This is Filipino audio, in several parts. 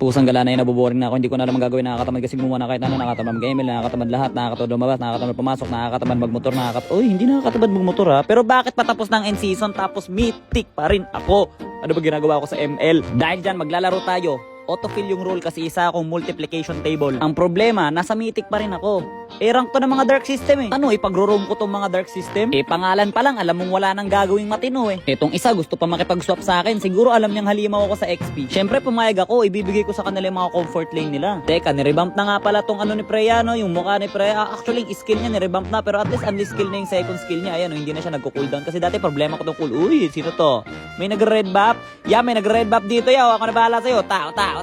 Pusang gala na yun, nabuboring na ako. Hindi ko na alam ang gagawin. Nakakatamad kasi gumawa na kahit ano. Nakakatamad mag-email, nakakatamad lahat. Nakakatamad lumabas, nakakatamad pumasok, nakakatamad magmotor, Uy, hindi nakakatamad magmotor ha. Pero bakit patapos ng end season tapos mythic pa rin ako? Ano ba ginagawa ko sa ML? Dahil dyan, maglalaro tayo. Autofill yung role kasi isa akong multiplication table. Ang problema, nasa mythic pa rin ako. Rank to ng mga dark system eh. Ano, ipag-roam ko tong mga dark system? Pangalan pa lang, alam mong wala nang gagawing matino eh. Etong isa, gusto pa makipag-swap sa akin. Siguro alam niyang halimaw ako sa XP. Syempre, pumayag ako, ibibigay ko sa kanila yung mga comfort lane nila. Teka, nirevamp na nga pala tong ano ni Freya, no? Yung mukha ni Freya. Actually, yung skill niya nirevamp na, pero at least unli-skill na yung second skill niya. Ayan, hindi na siya nagko-cooldown. Kasi dati problema ko tong cool. Uy, sino to? May nagre-red buff? Yeah, may nagre-red buff dito, yaw. Ako na bahala sa'yo. Wata.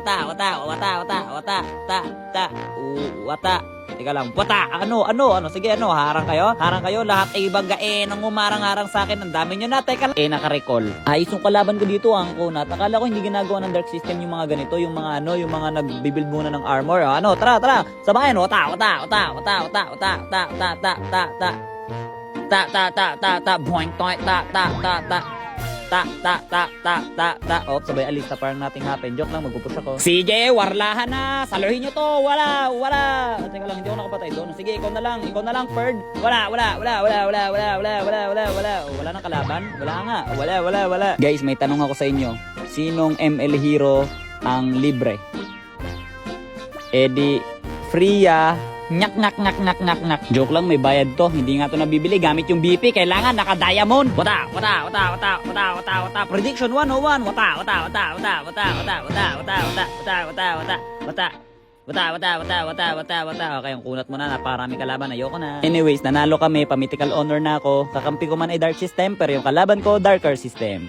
Teka lang, ano, sige, harang kayo, lahat ay bagain ang umarang-arang sa akin, ang dami nyo na, teka lang, naka-recall. Ayos yung kalaban ko dito, ang kunat, akala ko hindi ginagawa ng dark system yung mga ganito, yung mga nagbibuild muna ng armor, tara, sabayan, boing, sabay alista parang nating happen. Joke lang, magpupush ako. CJ, warlahan na. Saluhin nyo to. Wala. Teka lang, hindi ako nakapatay doon. Sige, ikaw na lang, Ferd. Wala. Wala nang kalaban? Wala nga. Wala. Guys, may tanong ako sa inyo. Sinong ML hero ang libre? Di Freya. Nyak. Joke lang, may bayad to. Hindi nga to nabibili gamit yung BP. Kailangan naka-diamond. Wata. Prediction 101. Wata. Okay, ang kunat mo na. Naparami kalaban. Ayoko na. Anyways, nanalo kami. Pa-mythical honor na ako. Kakampi ko man ay dark system. Pero yung kalaban ko, darker system.